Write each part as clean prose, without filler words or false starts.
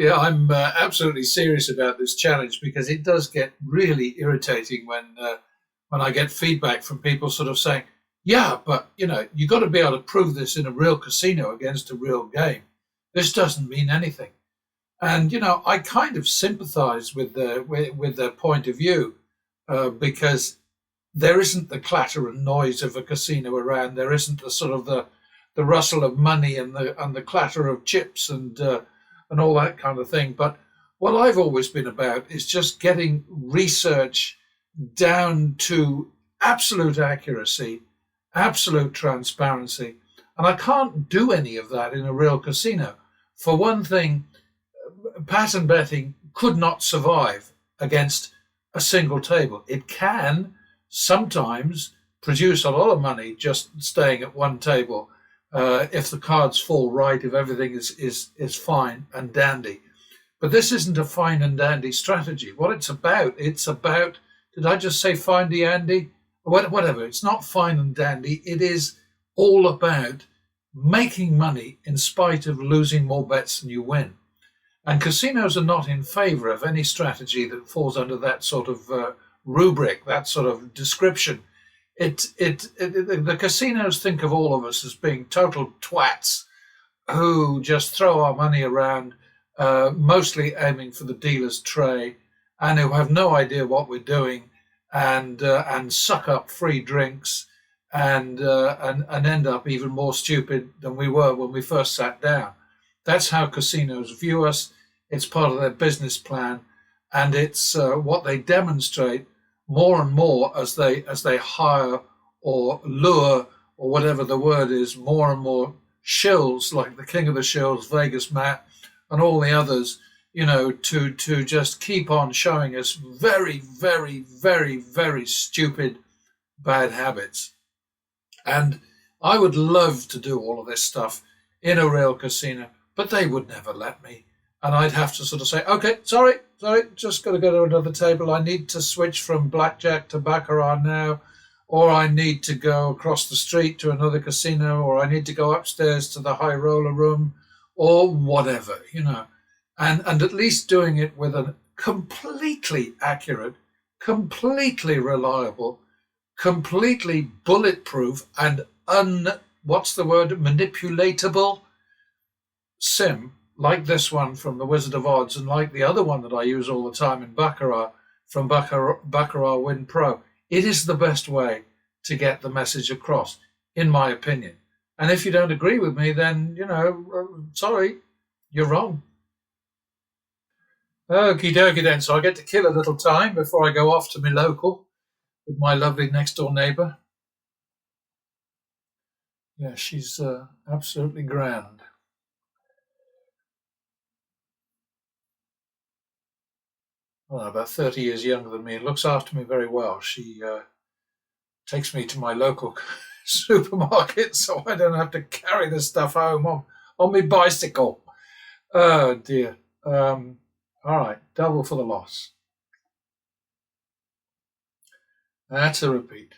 Yeah, I'm absolutely serious about this challenge because it does get really irritating when I get feedback from people sort of saying, "Yeah, but you got to be able to prove this in a real casino against a real game. This doesn't mean anything." And I kind of sympathise with their point of view because there isn't the clatter and noise of a casino around. There isn't the sort of the rustle of money and the clatter of chips and all that kind of thing. But what I've always been about is just getting research down to absolute accuracy, absolute transparency, and I can't do any of that in a real casino. For one thing, pattern betting could not survive against a single table. It can sometimes produce a lot of money just staying at one table if the cards fall right, if everything is fine and dandy. But this isn't a fine and dandy strategy. What it's about, did I just say findy Andy? Whatever, it's not fine and dandy. It is all about making money in spite of losing more bets than you win. And casinos are not in favor of any strategy that falls under that sort of rubric, that sort of description. The casinos think of all of us as being total twats who just throw our money around, mostly aiming for the dealer's tray, and who have no idea what we're doing, and suck up free drinks, and end up even more stupid than we were when we first sat down. That's how casinos view us. It's part of their business plan, and it's what they demonstrate more and more as they hire or lure, or whatever the word is, more and more shills, like the king of the shills, Vegas Matt, and all the others, to just keep on showing us very, very, very, very stupid, bad habits. And I would love to do all of this stuff in a real casino, but they would never let me. And I'd have to sort of say, okay, sorry, just got to go to another table. I need to switch from blackjack to baccarat now, or I need to go across the street to another casino, or I need to go upstairs to the high roller room, or whatever, And at least doing it with a completely accurate, completely reliable, completely bulletproof, and manipulatable sim, like this one from the Wizard of Odds, and like the other one that I use all the time in Baccarat from Baccarat Win Pro. It is the best way to get the message across, in my opinion. And if you don't agree with me, then, sorry, you're wrong. Okie dokie then, so I get to kill a little time before I go off to my local with my lovely next door neighbour. Yeah, she's absolutely grand. Well, about 30 years younger than me, and looks after me very well. She takes me to my local supermarket so I don't have to carry the stuff home on my bicycle. Oh, dear. All right, double for the loss. That's a repeat.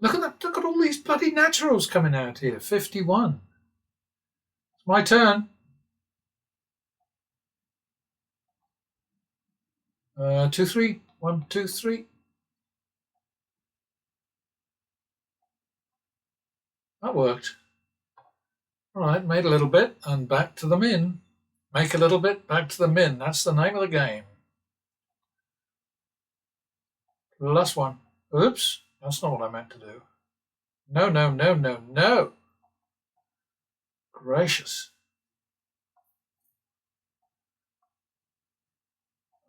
Look at that! Look at all these bloody naturals coming out here. 51. It's my turn. 2, 3. 1, 2, 3. That worked. All right, made a little bit and back to the min. Make a little bit, back to the min. That's the name of the game. The last one. Oops, that's not what I meant to do. No, no, no, no, no. Gracious.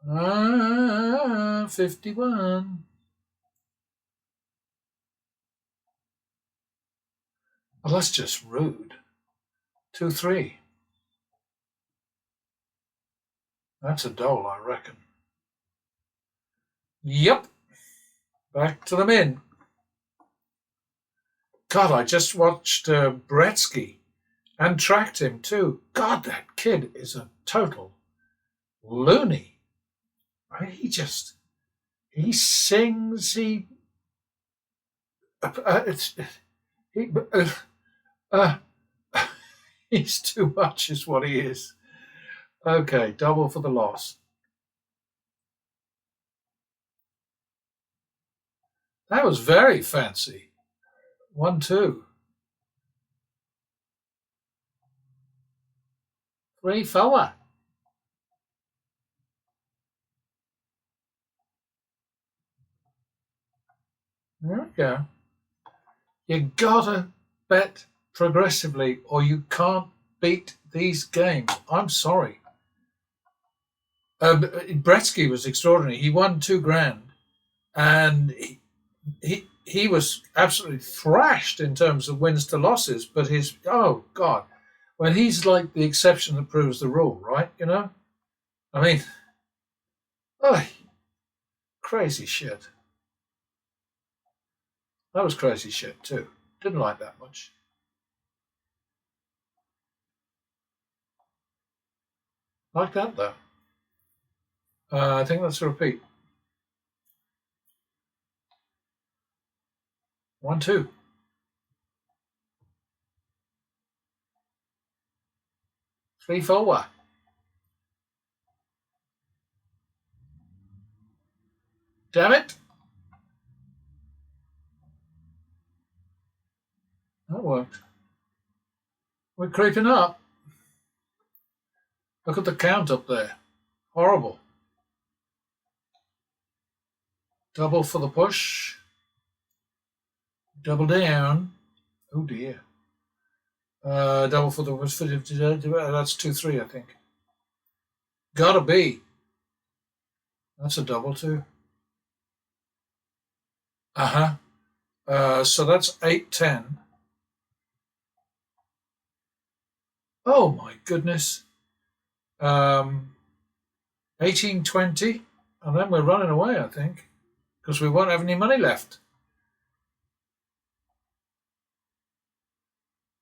51. Well, that's just rude. 2, 3. That's a dole, I reckon. Yep. Back to the min. God, I just watched Bretsky and tracked him too. God, that kid is a total loony. Right? He sings, he he's too much is what he is. Okay, double for the loss. That was very fancy. 1-2. 3-4. There we go. You gotta bet progressively or you can't beat these games. I'm sorry. Bretsky was extraordinary. He won $2,000 and he was absolutely thrashed in terms of wins to losses, but oh God, when he's like the exception that proves the rule, right? I mean, oh, crazy shit. That was crazy shit too. Didn't like that much. Like that though. I think that's a repeat. 1-2. 3-4. Damn it! That worked. We're creeping up. Look at the count up there. Horrible. Double for the push. Double down. Oh dear. Double for the push. That's 2-3, I think. Gotta be. That's a double too. So that's 8-10. Oh my goodness. 18-20, and then we're running away, I think, because we won't have any money left.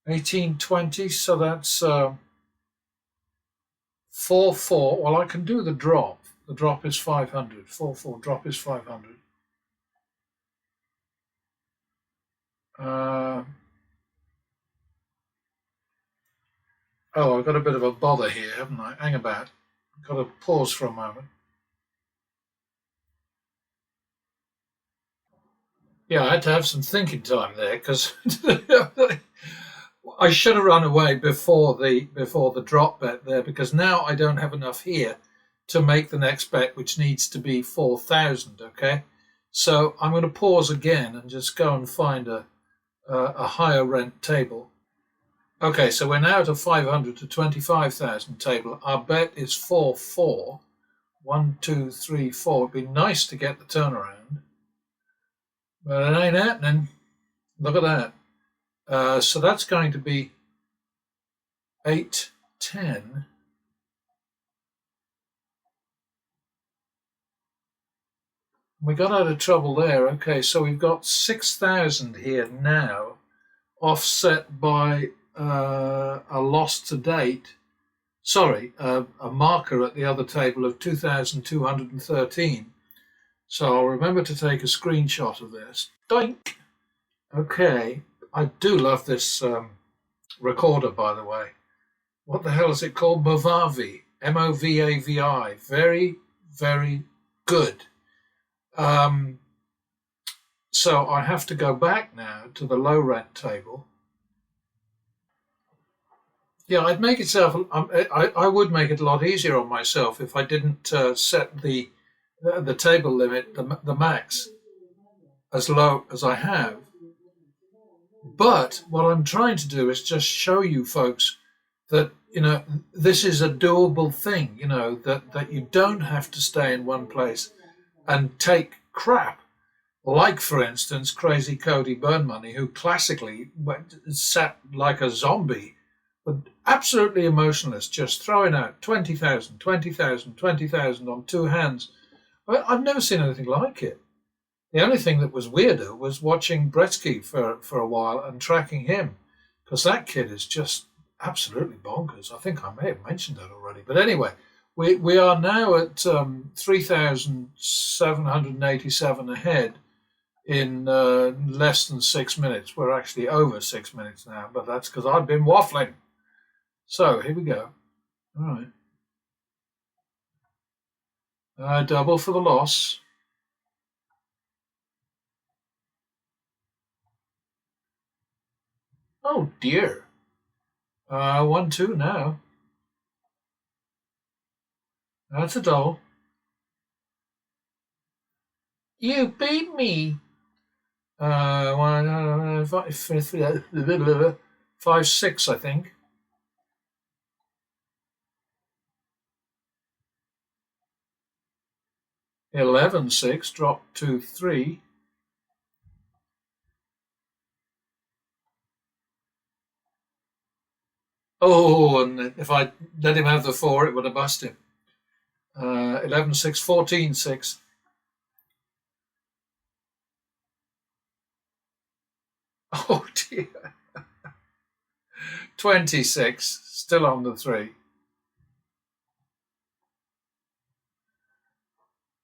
18-20, so that's 4-4. Well, I can do the drop. The drop is 500. 4-4, drop is 500. Oh, I've got a bit of a bother here, haven't I? Hang about. I've got to pause for a moment. Yeah, I had to have some thinking time there because I should have run away before the drop bet there, because now I don't have enough here to make the next bet, which needs to be 4,000. Okay, so I'm going to pause again and just go and find a higher rent table. Okay, so we're now at a 500 to 25,000 table. Our bet is 4-4. 1, 2, 3, 4. It'd be nice to get the turnaround, but it ain't happening. Look at that. So that's going to be 8-10. We got out of trouble there. Okay, so we've got 6,000 here now, offset by a loss to date. Sorry, a marker at the other table of 2,213. So I'll remember to take a screenshot of this. Doink! Okay, I do love this recorder, by the way. What the hell is it called? Movavi. Movavi. Very, very good. So I have to go back now to the low rent table. Yeah, I'd make I would make it a lot easier on myself if I didn't set the table limit, the max, as low as I have. But what I'm trying to do is just show you folks that this is a doable thing. That you don't have to stay in one place and take crap. Like, for instance, Crazy Cody Burn Money, who classically sat like a zombie, but absolutely emotionless, just throwing out 20,000, 20,000, 20,000 on two hands. I've never seen anything like it. The only thing that was weirder was watching Bretsky for a while and tracking him, because that kid is just absolutely bonkers. I think I may have mentioned that already. But anyway, we are now at 3,787 ahead in less than 6 minutes. We're actually over 6 minutes now, but that's because I've been waffling. So here we go. All right. Double for the loss. Oh dear. 1-2 now. That's a double. You beat me. 5-6, I think. $11-6 dropped to 3. Oh, and if I let him have the 4, it would have bust him. 11-6, 14-6. Oh dear. 26, still on the 3.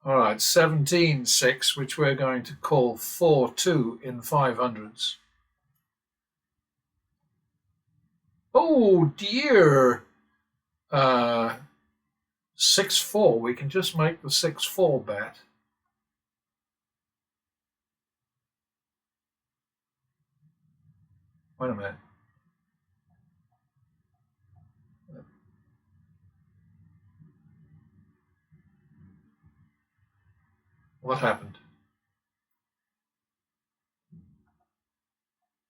All right, 17-6, which we're going to call 4-2 in 500s. Oh dear. 6-4. We can just make the 6-4 bet. Wait a minute. What happened?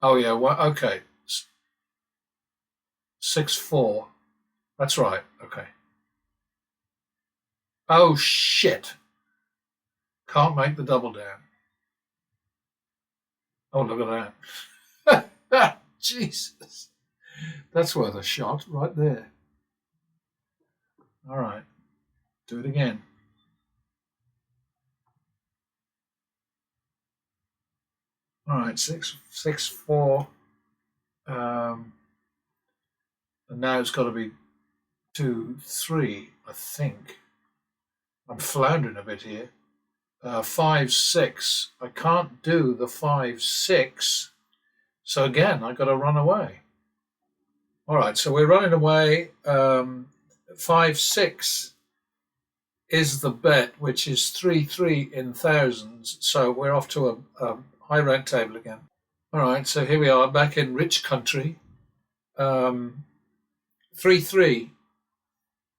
Oh yeah. Well, okay. 6-4. That's right. Okay. Oh shit. Can't make the double down. Oh, look at that. Jesus. That's worth a shot right there. All right. Do it again. All right. 6-4. And now it's got to be 2-3, I think. I'm floundering a bit here. 5-6. I can't do the 5-6. So again, I got to run away. All right, so we're running away. 5-6 is the bet, which is 3-3 in thousands. So we're off to a high rent table again. All right, so here we are back in rich country. 3-3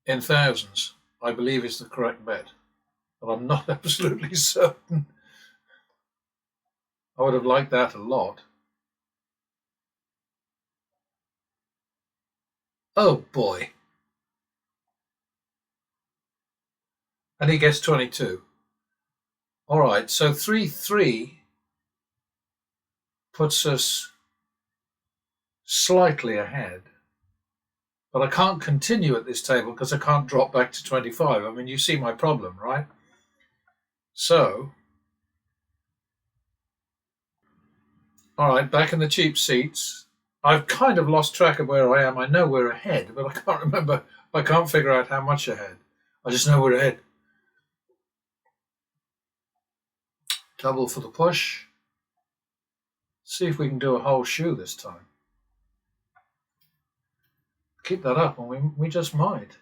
in thousands, I believe, is the correct bet, but I'm not absolutely certain. I would have liked that a lot. Oh boy. And he gets 22. All right, so 3-3 puts us slightly ahead. But I can't continue at this table because I can't drop back to 25. I mean, you see my problem, right? So, all right, back in the cheap seats. I've kind of lost track of where I am. I know we're ahead, but I can't remember. I can't figure out how much ahead. I just know we're ahead. Double for the push. See if we can do a whole shoe this time. Keep that up, and we just might.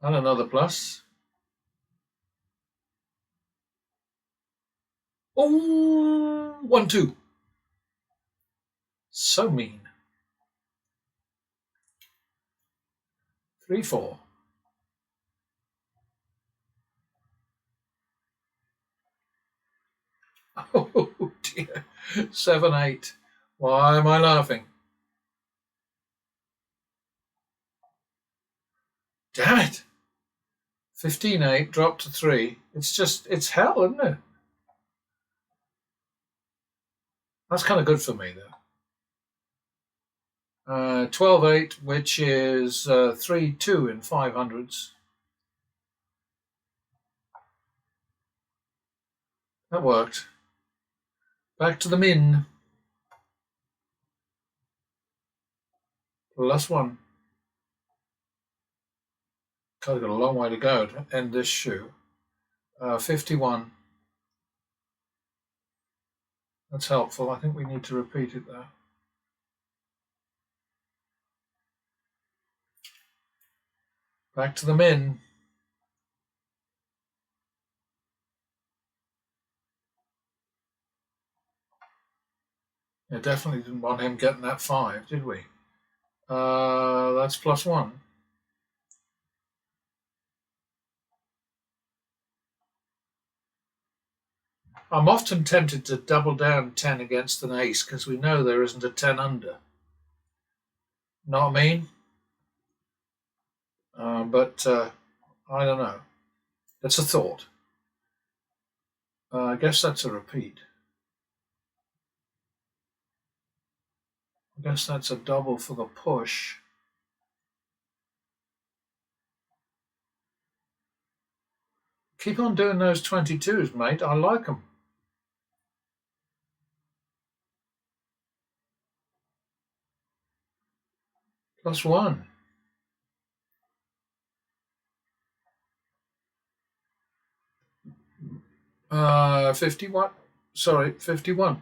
And another plus. Oh, 1-2. So mean. 3-4. Oh dear. 7-8. Why am I laughing? Damn it. 15-8 dropped to 3. It's hell, isn't it? That's kind of good for me, though. 12-8, which is 3-2 in 500s. That worked. Back to the min. +1. Kind of got a long way to go to end this shoe. 51. That's helpful. I think we need to repeat it, though. Back to the min. Yeah, definitely didn't want him getting that 5, did we? That's +1. I'm often tempted to double down 10 against an ace because we know there isn't a 10 under. Know what I mean? But I don't know. It's a thought. I guess that's a repeat. I guess that's a double for the push. Keep on doing those 22s, mate. I like them. +1. 51. Sorry, 51.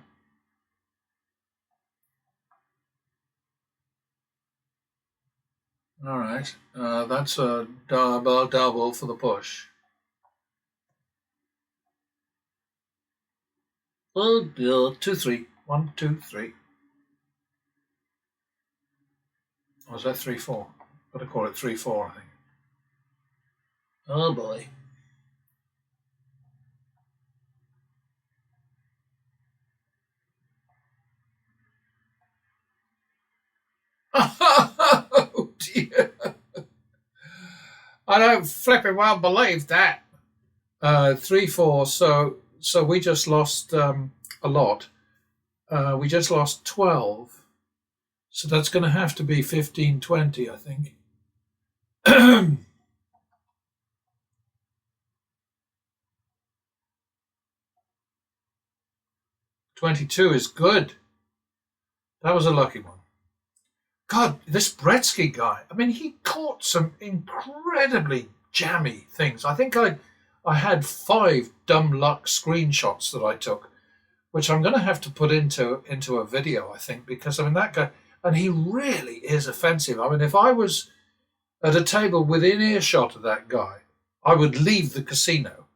All right. That's a double for the push. Oh, 2, 3. 1, 2, 3. Or was that 3, 4? Got to call it 3, 4, I think. Oh boy. Oh dear. I don't flipping well believe that. 3, 4. So we just lost a lot. We just lost 12. So that's going to have to be 15, 20, I think. 22 is good. That was a lucky one. God, this Bretsky guy, I mean, he caught some incredibly jammy things. I think I had 5 dumb luck screenshots that I took, which I'm going to have to put into a video, I think, because, I mean, that guy, and he really is offensive. I mean, if I was at a table within earshot of that guy, I would leave the casino.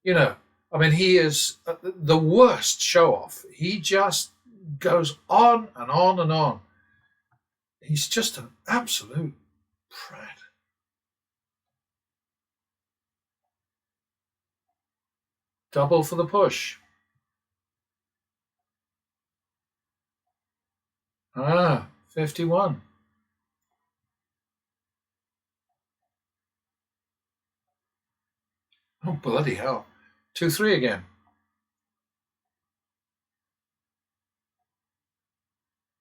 You know, I mean, he is the worst show-off. He just goes on and on and on. He's just an absolute prat. Double for the push. 51. Oh, bloody hell. 2, 3 again.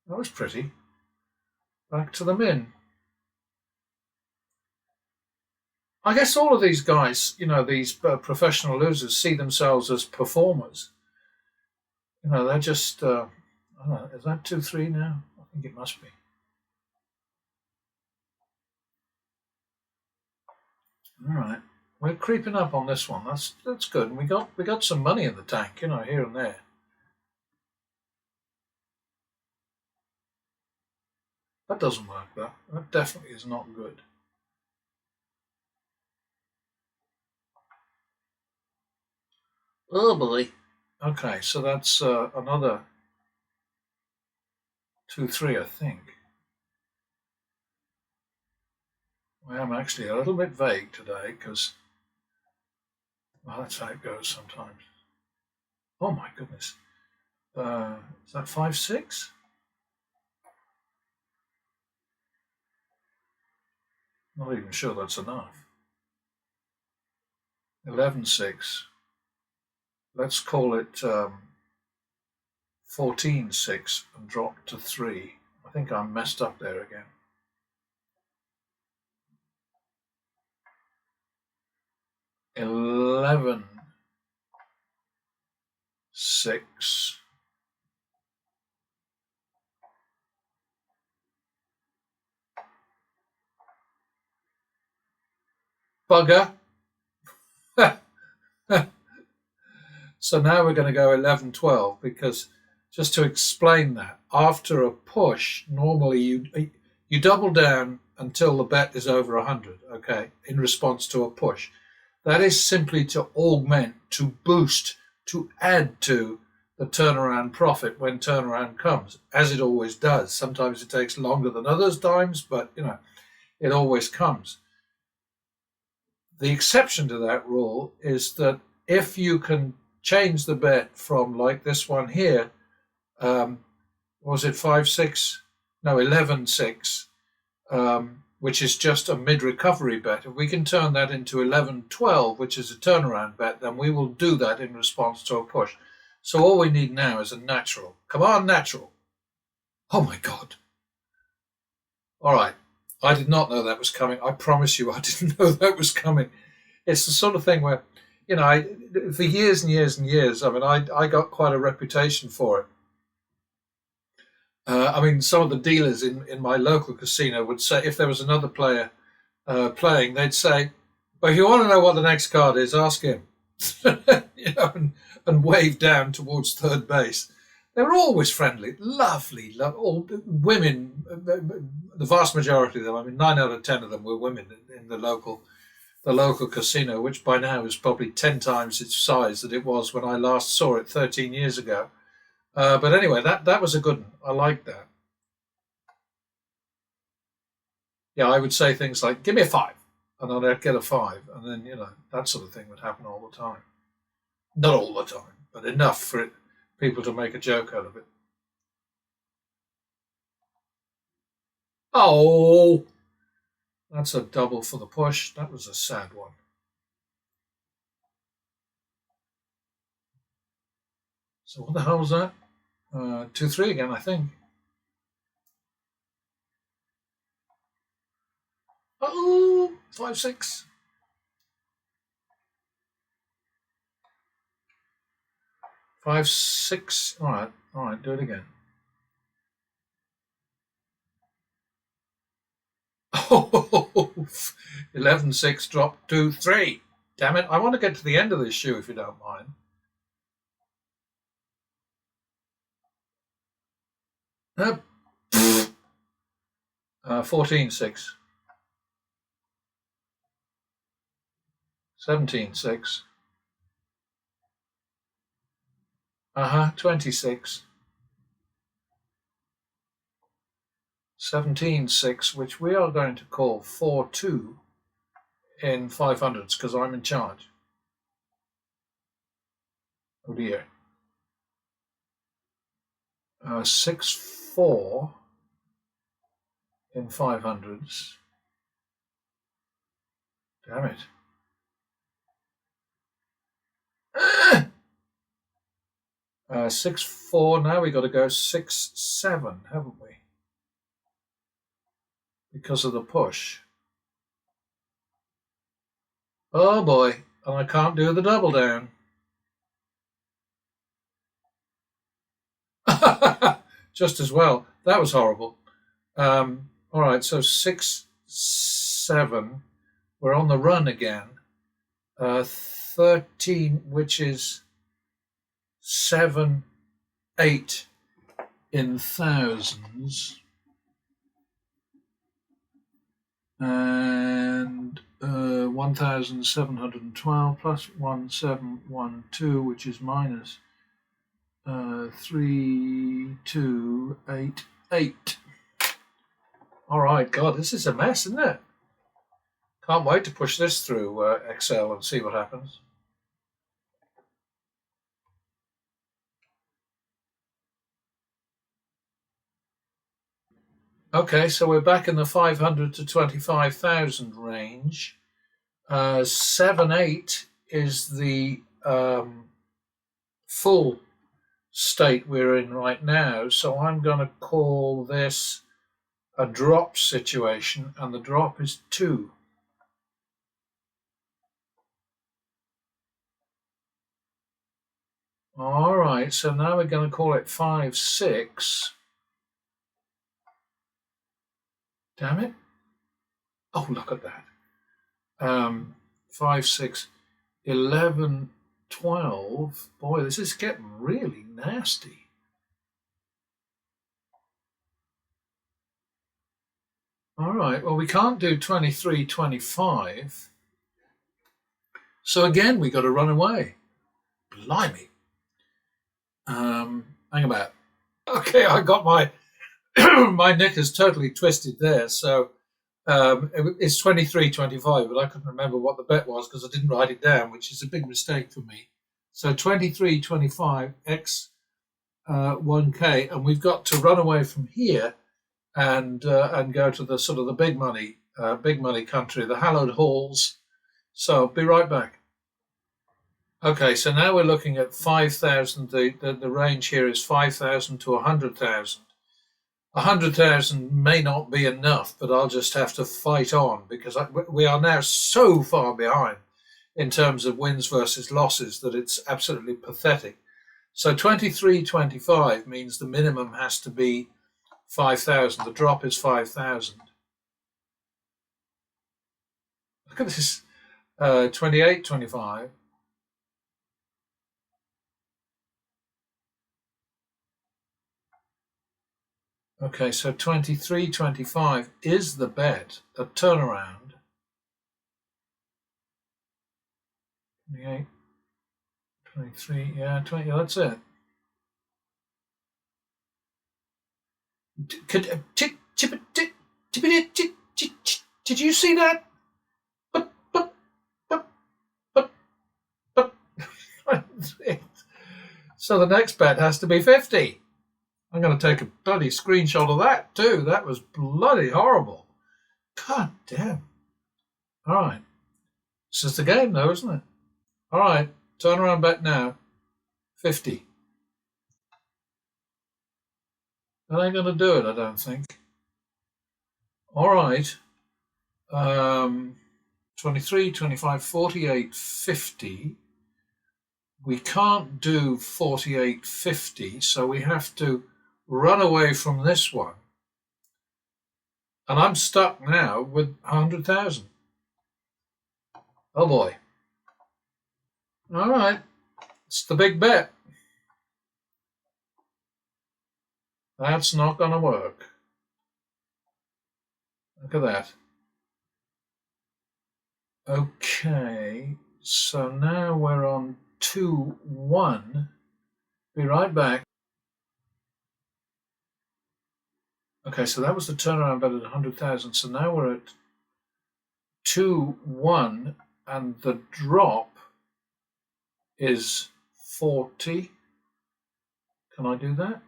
That was pretty. Back to the min. I guess all of these guys, you know, these professional losers see themselves as performers. You know, they're just, I don't know, is that 2, 3 now? I think it must be. All right. We're creeping up on this one. That's good. And we got some money in the tank, you know, here and there. That doesn't work, though. That definitely is not good. Oh boy. Okay, so that's another 2, 3, I think. I am actually a little bit vague today because, well, that's how it goes sometimes. Oh my goodness. Is that 5, 6? Not even sure that's enough. 11, 6. Let's call it 14, 6 and drop to 3. I think I'm messed up there again. 11, 6. Bugger. So now we're going to go 11, 12 because just to explain that, after a push, normally you double down until the bet is over 100, okay, in response to a push. That is simply to augment, to boost, to add to the turnaround profit when turnaround comes, as it always does. Sometimes it takes longer than other times, but it always comes. The exception to that rule is that if you can change the bet from, like this one here, was it 5-6? No, 11-6, which is just a mid-recovery bet. If we can turn that into 11-12, which is a turnaround bet, then we will do that in response to a push. So all we need now is a natural. Come on, natural. Oh, my God. All right. I did not know that was coming. I promise you, I didn't know that was coming. It's the sort of thing where, for years and years and years, I got quite a reputation for it. Some of the dealers in my local casino would say, if there was another player playing, they'd say, well, if you want to know what the next card is, ask him. And wave down towards third base. They were always friendly, lovely, all women. The vast majority of them, 9 out of 10 of them were women in the local casino, which by now is probably 10 times its size that it was when I last saw it 13 years ago. But anyway, that was a good one. I liked that. Yeah, I would say things like, give me a 5, and then I'd get a 5, and then, that sort of thing would happen all the time. Not all the time, but enough for people to make a joke out of it. Oh, that's a double for the push. That was a sad one. So what the hell was that? 2-3 again, I think. Oh, 5-6. 5-6. All right, do it again. Oh, 11-6 drop 2-3. Damn it! I want to get to the end of this shoe if you don't mind. 14-6. 17-6. 26. 17-6, which we are going to call 4-2 in 500s because I'm in charge. Oh dear. 6-4 in 500s. Damn it. 6-4. Now we got to go 6-7, haven't we? Because of the push. Oh boy, and I can't do the double down. Just as well. That was horrible. All right, so 6-7. We're on the run again. 13, which is 7-8 in thousands. And 1,712 plus 1,712, which is minus 3,288. All right, God, this is a mess, isn't it? Can't wait to push this through Excel and see what happens. Okay, so we're back in the 500 to 25,000 range. 7-8 is the full state we're in right now. So I'm going to call this a drop situation, and the drop is 2. All right, so now we're going to call it 5-6. Damn it. Oh, look at that. 5-6, 11, 12. Boy, this is getting really nasty. All right, well, we can't do 23.25. So again, we got to run away. Blimey. Hang about. Okay, I got my my neck is totally twisted there. So it's 23.25, but I couldn't remember what the bet was because I didn't write it down, which is a big mistake for me. So 23.25 x 1k, and we've got to run away from here and go to the sort of the big money country, the hallowed halls. So be right back. Okay, so now we're looking at 5,000. The range here is 5,000 to 100,000. 100,000 may not be enough, but I'll just have to fight on because we are now so far behind in terms of wins versus losses that it's absolutely pathetic. So 23.25 means the minimum has to be 5,000. The drop is 5,000. Look at this. 28.25. Okay, so 23.25 is the bet, a turnaround. 28, 23, yeah, 20, yeah, that's it. Did you see that? So the next bet has to be 50. I'm going to take a bloody screenshot of that too. That was bloody horrible. God damn. All right. It's just a game though, isn't it? All right. Turn around bet now. 50. That ain't going to do it, I don't think. All right. 23, 25, 48, 50. We can't do 48.50, so we have to run away from this one. And I'm stuck now with 100,000. Oh boy. All right. It's the big bet. That's not going to work. Look at that. Okay. So now we're on 2-1. Be right back. Okay, so that was the turnaround bet at 100,000. So now we're at 2-1, and the drop is 40. Can I do that?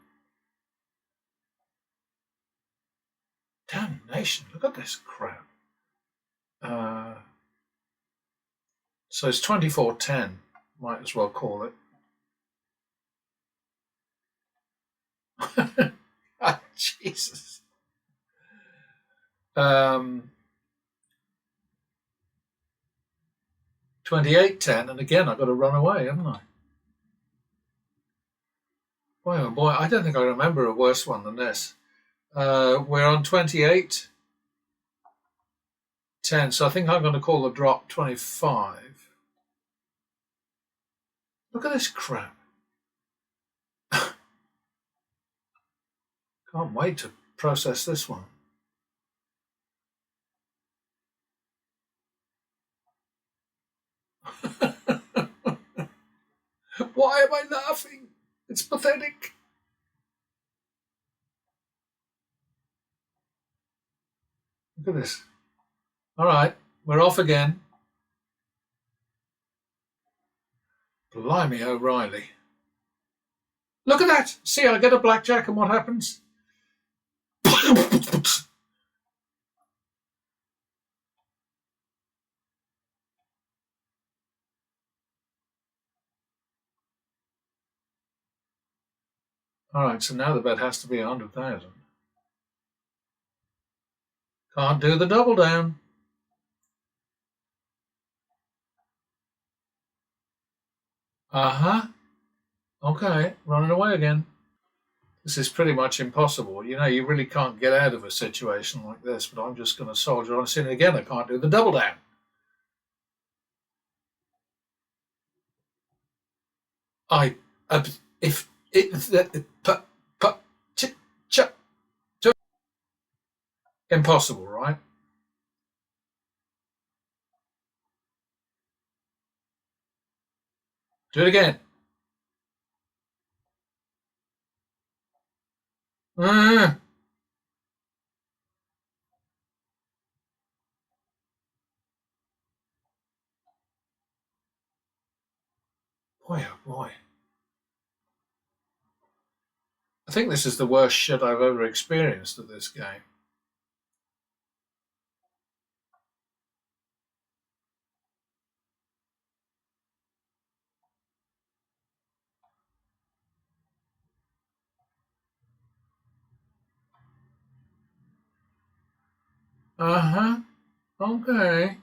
Damnation, look at this crap. So it's 24.10, might as well call it. Oh, Jesus. 28.10, and again I've got to run away, haven't I? Boy, oh boy, I don't think I remember a worse one than this. We're on 28.10, so I think I'm going to call the drop 25. Look at this crap. Can't wait to process this one. Why am I laughing? It's pathetic. Look at this. All right, we're off again. Blimey O'Reilly. Look at that. See, I get a blackjack and what happens? All right, so now the bet has to be 100,000. Can't do the double down. Uh-huh. Okay, running away again. This is pretty much impossible. You know, you really can't get out of a situation like this, but I'm just going to soldier on. And again, I can't do the double down. Impossible, right? Do it again. Mm. Boy, oh boy. I think this is the worst shit I've ever experienced at this game. Uh-huh. Okay.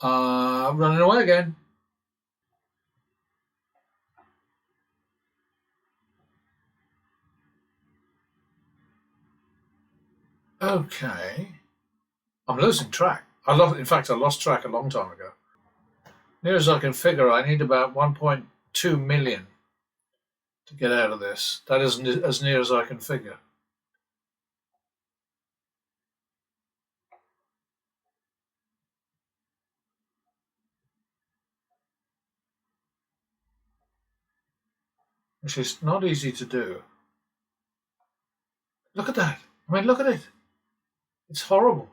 Running away again. Okay. I'm losing track. In fact, I lost track a long time ago. Near as I can figure, I need about 1.2 million to get out of this. That isn't as near as I can figure. Which is not easy to do. Look at that. I mean, look at it. It's horrible.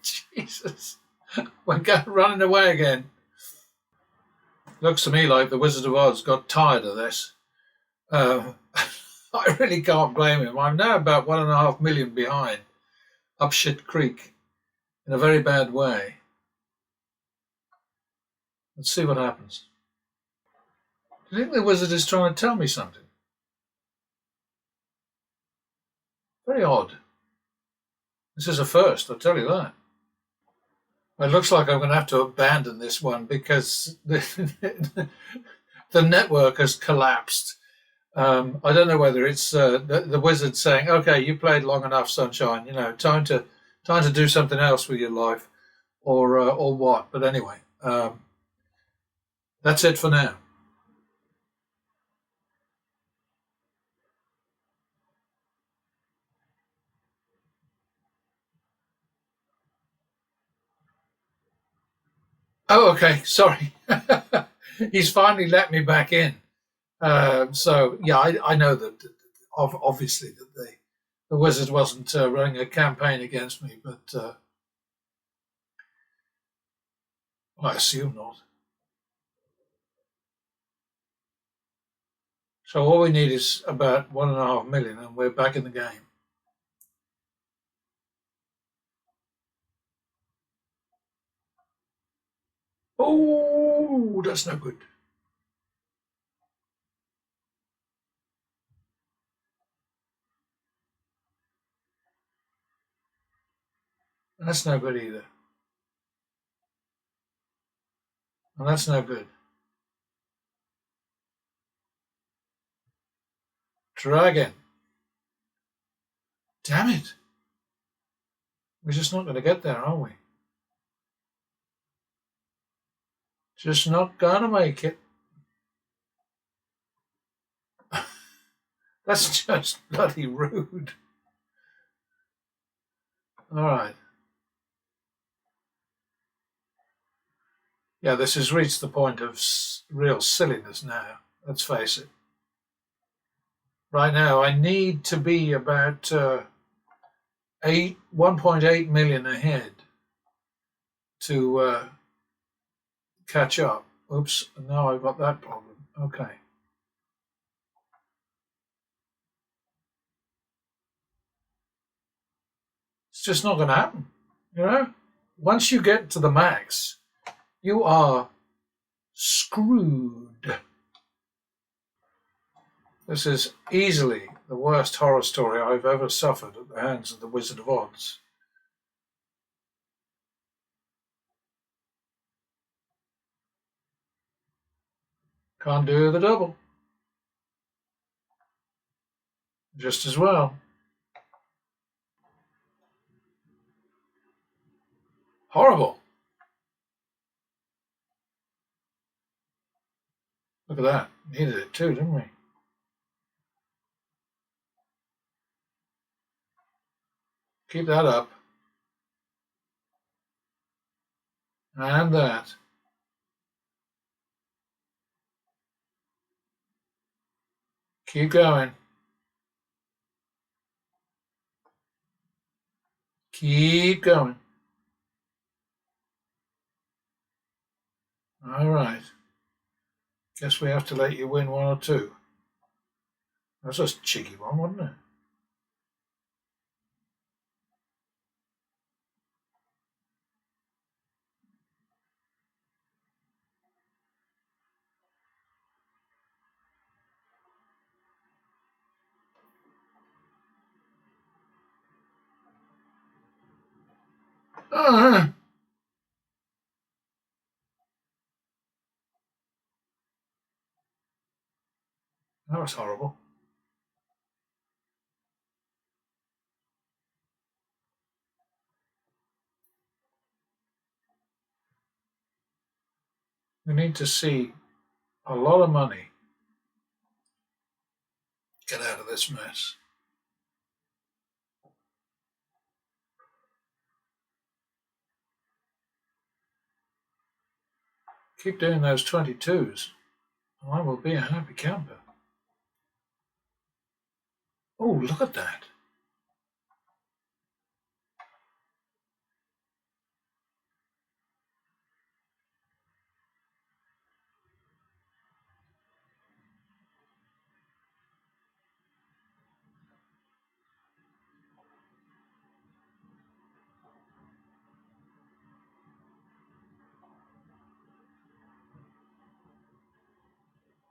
Jesus. We're running away again. Looks to me like the Wizard of Oz got tired of this. I really can't blame him. I'm now about 1.5 million behind up shit creek in a very bad way. Let's see what happens. Do you think the wizard is trying to tell me something? Very odd. This is a first, I'll tell you that. It looks like I'm going to have to abandon this one because the network has collapsed. I don't know whether it's the wizard saying, "Okay, you played long enough, sunshine. You know, time to do something else with your life," or what. But anyway, that's it for now. Oh, okay. Sorry. He's finally let me back in. So yeah, I know that obviously that the wizard wasn't running a campaign against me, but I assume not. So all we need is about 1.5 million, and we're back in the game. Oh, that's no good. That's no good either. And that's no good. Dragon. Damn it. We're just not going to get there, are we? Just not going to make it. That's just bloody rude. All right. Yeah, this has reached the point of real silliness now. Let's face it. Right now, I need to be about 1.8 million ahead to catch up. Oops, now I've got that problem. Okay. It's just not going to happen. You know, once you get to the max, you are screwed. This is easily the worst horror story I've ever suffered at the hands of the Wizard of Oz. Can't do the double. Just as well. Horrible. Look at that. Needed it too, didn't we? Keep that up. And that. Keep going. Keep going. All right. Guess we have to let you win one or two. That's a cheeky one, wasn't it? That was horrible. We need to see a lot of money get out of this mess. Keep doing those 22s, and I will be a happy camper. Oh, look at that.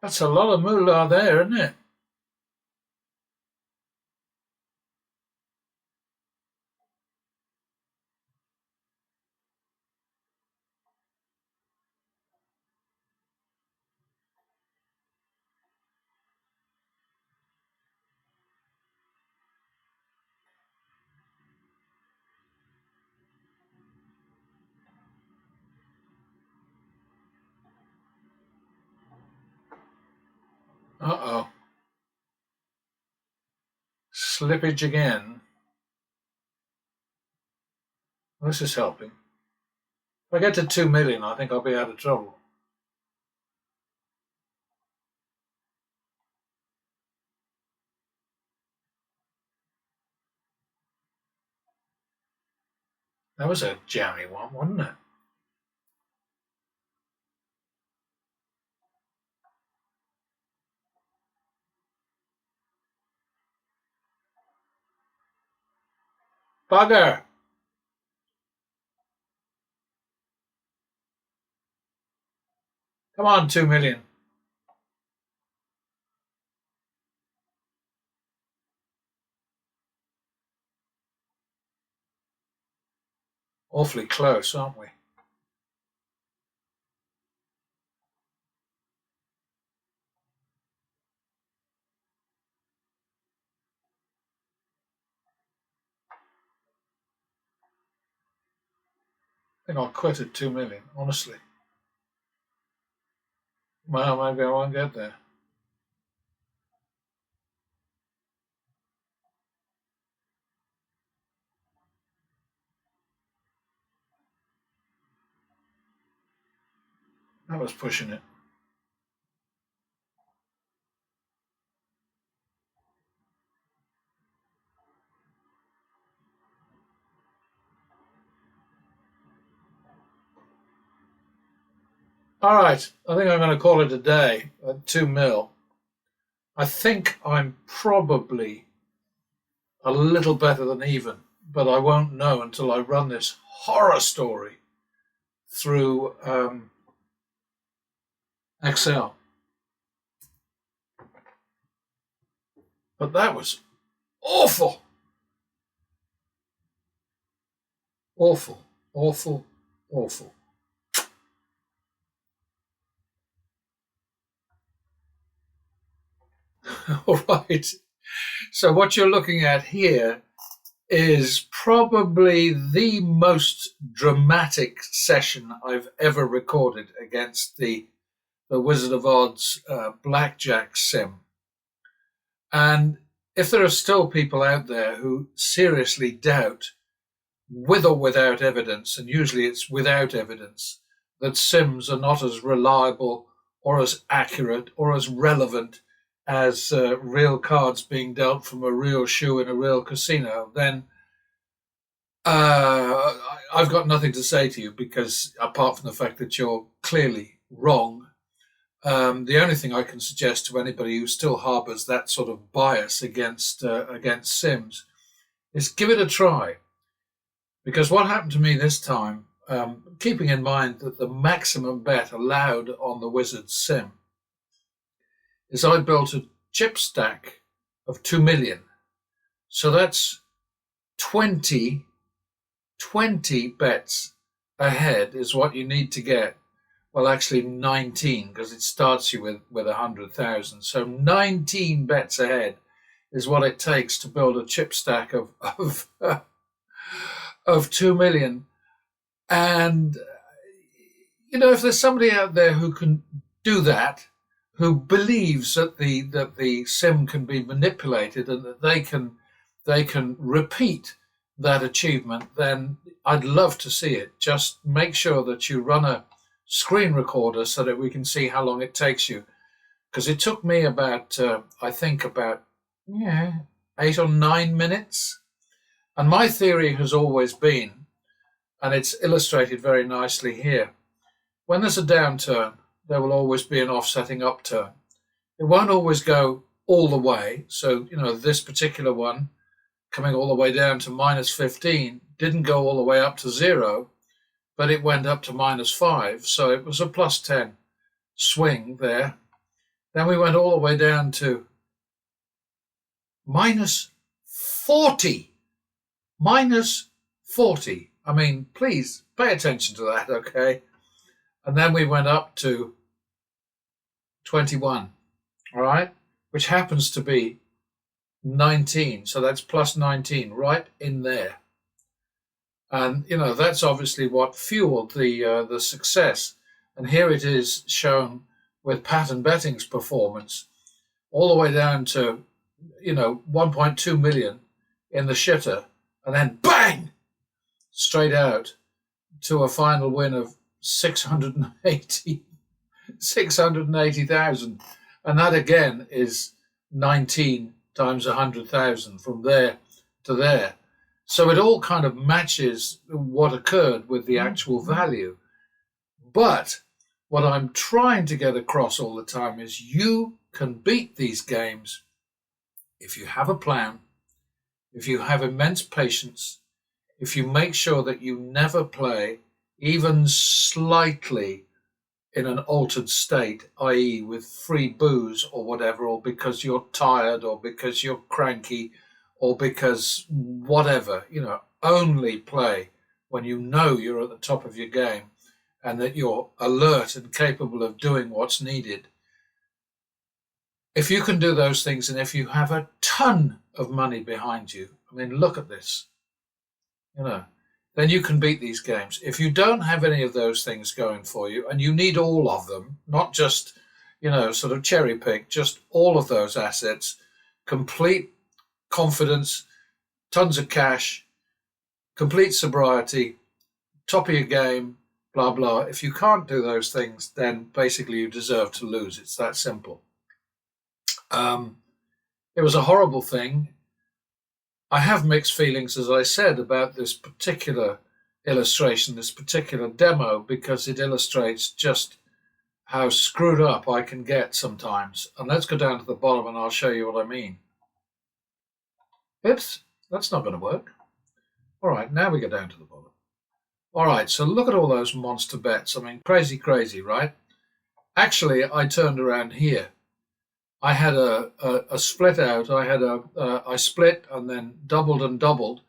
That's a lot of moolah there, isn't it? Uh-oh. Slippage again. This is helping. If I get to 2 million, I think I'll be out of trouble. That was a jammy one, wasn't it? Bugger! Come on, 2 million. Awfully close, aren't we? I think I'll quit at 2 million, honestly. Well, maybe I won't get there. That was pushing it. All right, I think I'm going to call it a day at 2 mil. I think I'm probably a little better than even, but I won't know until I run this horror story through Excel. But that was awful. Awful, awful, awful. All right. So what you're looking at here is probably the most dramatic session I've ever recorded against the Wizard of Odds blackjack sim. And if there are still people out there who seriously doubt, with or without evidence, and usually it's without evidence, that sims are not as reliable or as accurate or as relevant as real cards being dealt from a real shoe in a real casino, then I've got nothing to say to you, because apart from the fact that you're clearly wrong, the only thing I can suggest to anybody who still harbours that sort of bias against sims is give it a try. Because what happened to me this time, keeping in mind that the maximum bet allowed on the Wizard sim, is I built a chip stack of 2 million. So that's 20 bets ahead is what you need to get. Well, actually 19, because it starts you with 100,000. So 19 bets ahead is what it takes to build a chip stack of 2 million. And, if there's somebody out there who can do that, who believes that the sim can be manipulated and that they can repeat that achievement, then I'd love to see it. Just make sure that you run a screen recorder so that we can see how long it takes you. Because it took me about 8 or 9 minutes. And my theory has always been, and it's illustrated very nicely here, when there's a downturn, there will always be an offsetting upturn. It won't always go all the way. So, this particular one, coming all the way down to minus 15, didn't go all the way up to 0, but it went up to minus 5. So it was a plus 10 swing there. Then we went all the way down to minus 40. Minus 40. I mean, please pay attention to that, okay? And then we went up to 21, all right, which happens to be 19. So that's plus 19 right in there. And, that's obviously what fueled the success. And here it is shown with pattern betting's performance all the way down to, 1.2 million in the shitter, and then bang, straight out to a final win of 680,000. And that again is 19 times 100,000 from there to there. So it all kind of matches what occurred with the actual value. But what I'm trying to get across all the time is you can beat these games if you have a plan, if you have immense patience, if you make sure that you never play even slightly in an altered state, i.e. with free booze or whatever, or because you're tired or because you're cranky or because whatever, only play when you know you're at the top of your game and that you're alert and capable of doing what's needed. If you can do those things, and if you have a ton of money behind you, I mean, look at this, then you can beat these games. If you don't have any of those things going for you, and you need all of them, not just, sort of cherry pick, just all of those assets, complete confidence, tons of cash, complete sobriety, top of your game, blah, blah. If you can't do those things, then basically you deserve to lose. It's that simple. It was a horrible thing. I have mixed feelings, as I said, about this particular illustration, this particular demo, because it illustrates just how screwed up I can get sometimes. And let's go down to the bottom and I'll show you what I mean. Oops, that's not going to work. All right, now we go down to the bottom. All right, so look at all those monster bets. I mean, crazy, right? Actually, I turned around here. I had a split out. I split and then doubled and doubled.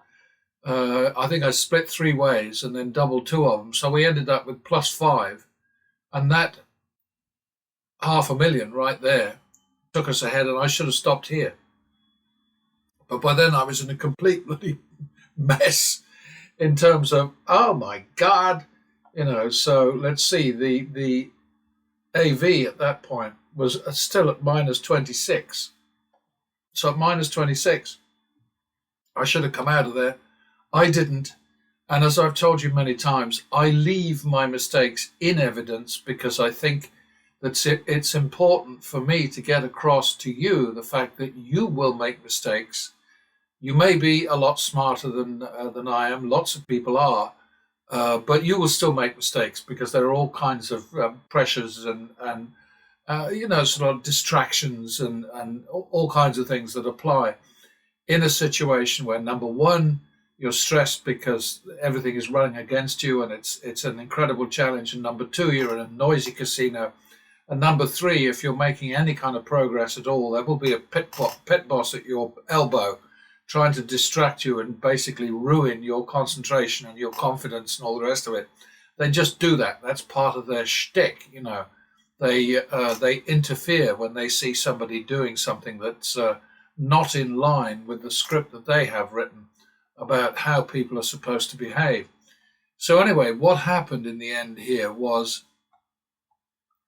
I think I split 3 ways and then doubled 2 of them. So we ended up with plus 5. And that 500,000 right there took us ahead, and I should have stopped here. But by then I was in a complete mess in terms of, oh my God, so let's see, the AV at that point was still at minus 26. So at minus 26, I should have come out of there. I didn't. And as I've told you many times, I leave my mistakes in evidence because I think that it's important for me to get across to you the fact that you will make mistakes. You may be a lot smarter than I am. Lots of people are. But you will still make mistakes because there are all kinds of pressures and sort of distractions and all kinds of things that apply in a situation where, number one, you're stressed because everything is running against you and it's an incredible challenge. And number two, you're in a noisy casino. And number three, if you're making any kind of progress at all, there will be a pit boss at your elbow trying to distract you and basically ruin your concentration and your confidence and all the rest of it. They just do that. That's part of their shtick, They interfere when they see somebody doing something that's not in line with the script that they have written about how people are supposed to behave. So anyway, what happened in the end here was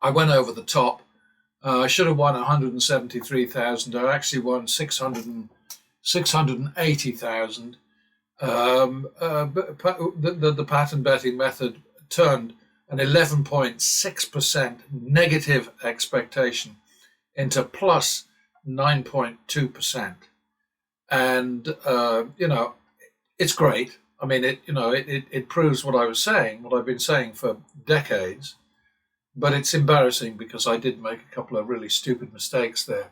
I went over the top. I should have won 173,000. I actually won 680,000. The pattern betting method turned an 11.6% negative expectation into plus 9.2%. And, it's great. I mean, it proves what I've been saying for decades, but it's embarrassing because I did make a couple of really stupid mistakes there.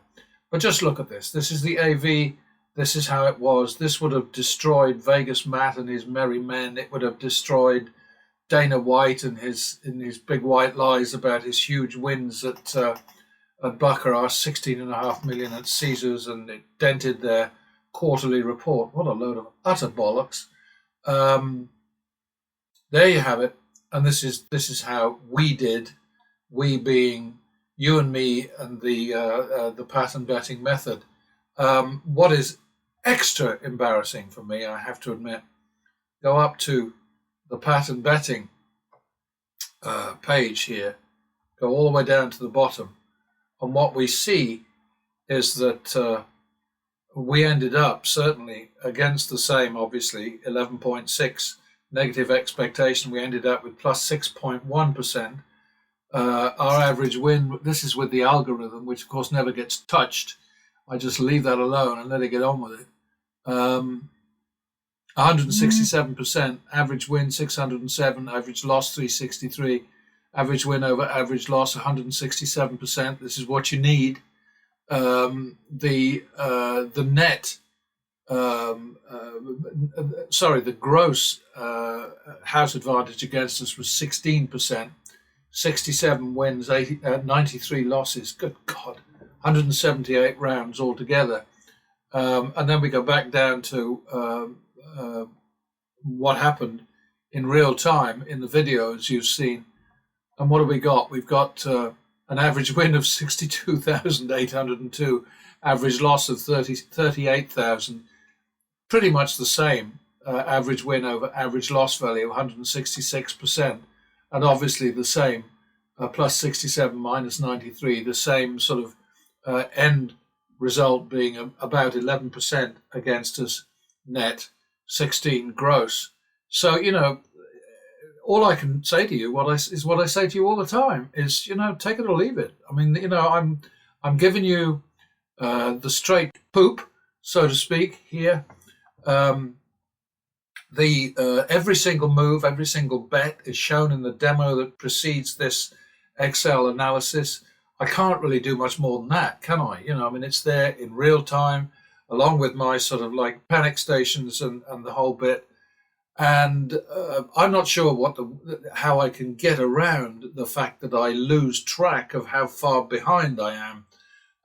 But just look at this. This is the AV. This is how it was. This would have destroyed Vegas Matt and his merry men. It would have destroyed Dana White and his big white lies about his huge wins at baccarat, 16.5 million at Caesars, and it dented their quarterly report. What a load of utter bollocks. There you have it. And this is how we did, we being you and me and the pattern betting method. What is extra embarrassing for me, I have to admit, go up to the pattern betting page here, go all the way down to the bottom, and what we see is that we ended up certainly against the same, obviously, 11.6 negative expectation. We ended up with plus 6.1%. Our average win, this is with the algorithm, which of course never gets touched. I just leave that alone and let it get on with it. 167%, average win 607, average loss 363, average win over average loss 167%. This is what you need. The gross house advantage against us was 16%, 67 wins, 93 losses. Good God, 178 rounds altogether. And then we go back down to what happened in real time in the videos you've seen. And what have we got? We've got an average win of 62,802, average loss of 38,000, pretty much the same average win over average loss value of 166%, and obviously the same plus 67 minus 93, the same sort of end result being about 11% against us net, 16 gross. So, all I can say to you is what I say to you all the time is, take it or leave it. I mean, I'm giving you the straight poop, so to speak, here. Every single move, every single bet is shown in the demo that precedes this Excel analysis. I can't really do much more than that, can I? It's there in real time, along with my sort of like panic stations and the whole bit. And I'm not sure how I can get around the fact that I lose track of how far behind I am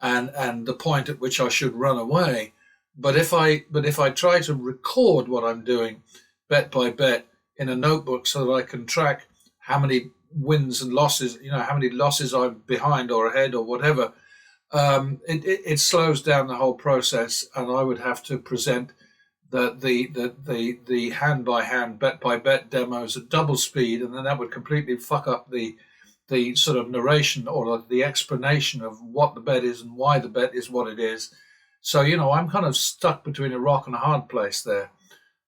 and the point at which I should run away. But if I try to record what I'm doing bet by bet in a notebook so that I can track how many wins and losses, how many losses I'm behind or ahead or whatever, it slows down the whole process, and I would have to present the hand by hand, bet by bet demos at double speed, and then that would completely fuck up the sort of narration or the explanation of what the bet is and why the bet is what it is. So, I'm kind of stuck between a rock and a hard place there.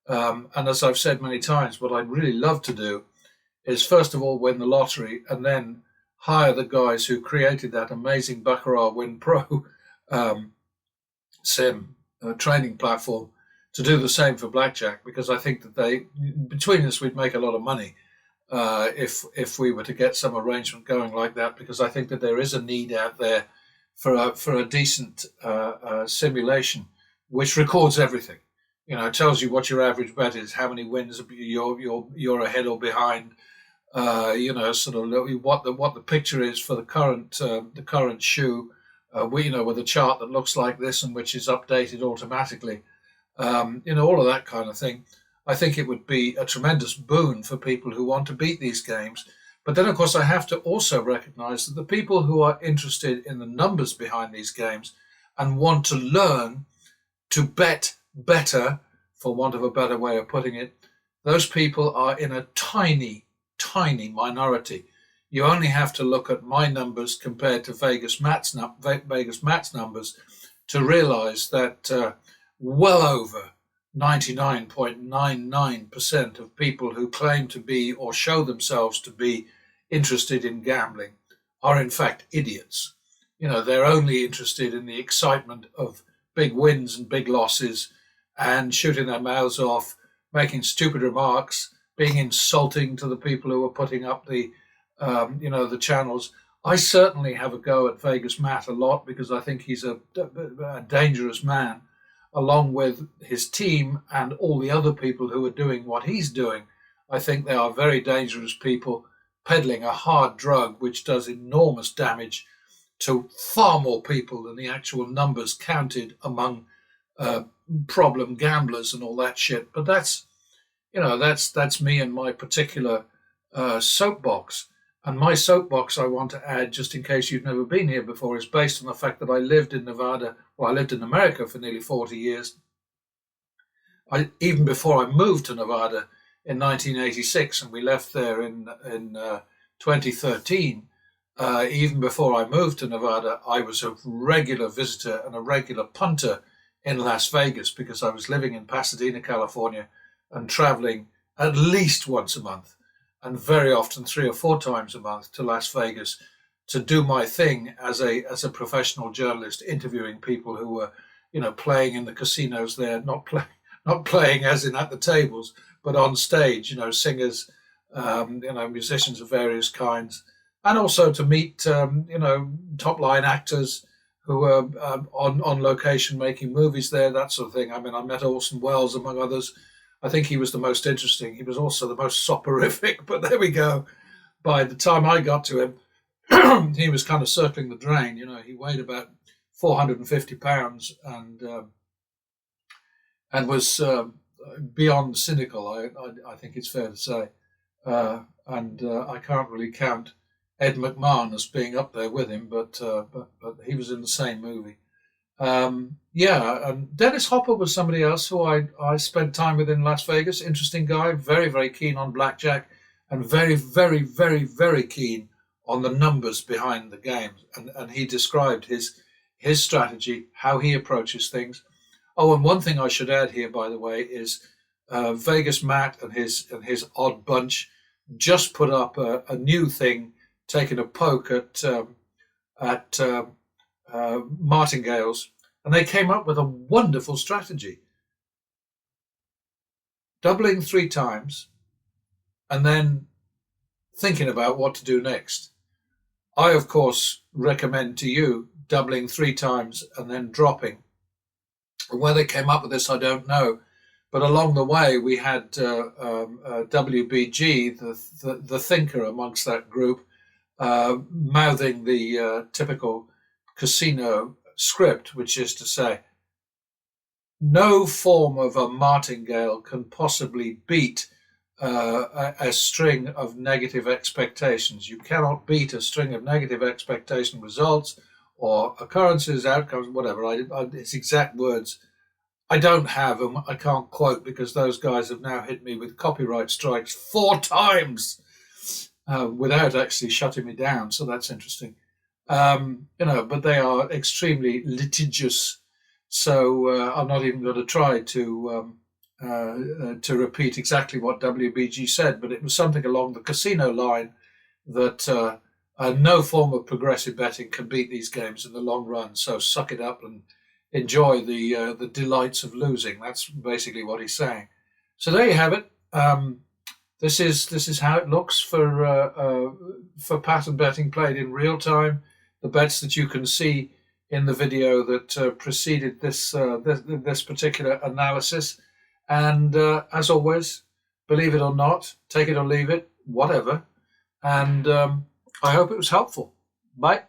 And as I've said many times, what I'd really love to do is, first of all, win the lottery and then hire the guys who created that amazing baccarat Win Pro sim training platform to do the same for blackjack, because I think that between us, we'd make a lot of money if we were to get some arrangement going like that, because I think that there is a need out there for a decent simulation which records everything. It tells you what your average bet is, how many wins you're ahead or behind. Sort of what the picture is for the current shoe. With a chart that looks like this and which is updated automatically. All of that kind of thing. I think it would be a tremendous boon for people who want to beat these games. But then, of course, I have to also recognize that the people who are interested in the numbers behind these games and want to learn to bet better, for want of a better way of putting it, those people are in a tiny, tiny minority. You only have to look at my numbers compared to Vegas Matt's numbers to realize that well over 99.99% of people who claim to be or show themselves to be interested in gambling are in fact idiots. They're only interested in the excitement of big wins and big losses and shooting their mouths off, making stupid remarks, being insulting to the people who are putting up the channels. I certainly have a go at Vegas Matt a lot because I think he's a dangerous man, along with his team and all the other people who are doing what he's doing. I think they are very dangerous people peddling a hard drug which does enormous damage to far more people than the actual numbers counted among problem gamblers and all that shit. But that's me and my particular soapbox. And my soapbox, I want to add, just in case you've never been here before, is based on the fact that I lived in Nevada. Well, I lived in America for nearly 40 years. Even before I moved to Nevada in 1986, and we left there in 2013. Even before I moved to Nevada, I was a regular visitor and a regular punter in Las Vegas because I was living in Pasadena, California, and traveling at least once a month, and very often 3 or 4 times a month to Las Vegas to do my thing as a professional journalist, interviewing people who were, playing in the casinos there, not playing as in at the tables, but on stage, singers, musicians of various kinds, and also to meet, top line actors who were on location making movies there, that sort of thing. I mean, I met Orson Welles, among others. I think he was the most interesting. He was also the most soporific, but there we go. By the time I got to him, he was kind of circling the drain. He weighed about 450 pounds and was beyond cynical, I think it's fair to say. And I can't really count Ed McMahon as being up there with him, but he was in the same movie. And Dennis Hopper was somebody else who I spent time with in Las Vegas. Interesting guy, very, very keen on blackjack and very, very, very, very keen on the numbers behind the games. And he described his strategy, how he approaches things. Oh, and one thing I should add here, by the way, is Vegas Matt and his odd bunch just put up a new thing, taking a poke at martingales, and they came up with a wonderful strategy. Doubling 3 times and then thinking about what to do next. I, of course, recommend to you doubling 3 times and then dropping. And where they came up with this, I don't know. But along the way, we had WBG, the thinker amongst that group, mouthing the typical casino script, which is to say, no form of a martingale can possibly beat a string of negative expectations. You cannot beat a string of negative expectation results or occurrences, outcomes, whatever. His exact words, I don't have them. I can't quote because those guys have now hit me with copyright strikes 4 times without actually shutting me down. So that's interesting. But they are extremely litigious. So I'm not even going to try to repeat exactly what WBG said, but it was something along the casino line that no form of progressive betting can beat these games in the long run. So suck it up and enjoy the delights of losing. That's basically what he's saying. So there you have it. This is how it looks for pattern betting played in real time. The bets that you can see in the video that preceded this particular analysis. And as always, believe it or not, take it or leave it, whatever. And I hope it was helpful. Bye.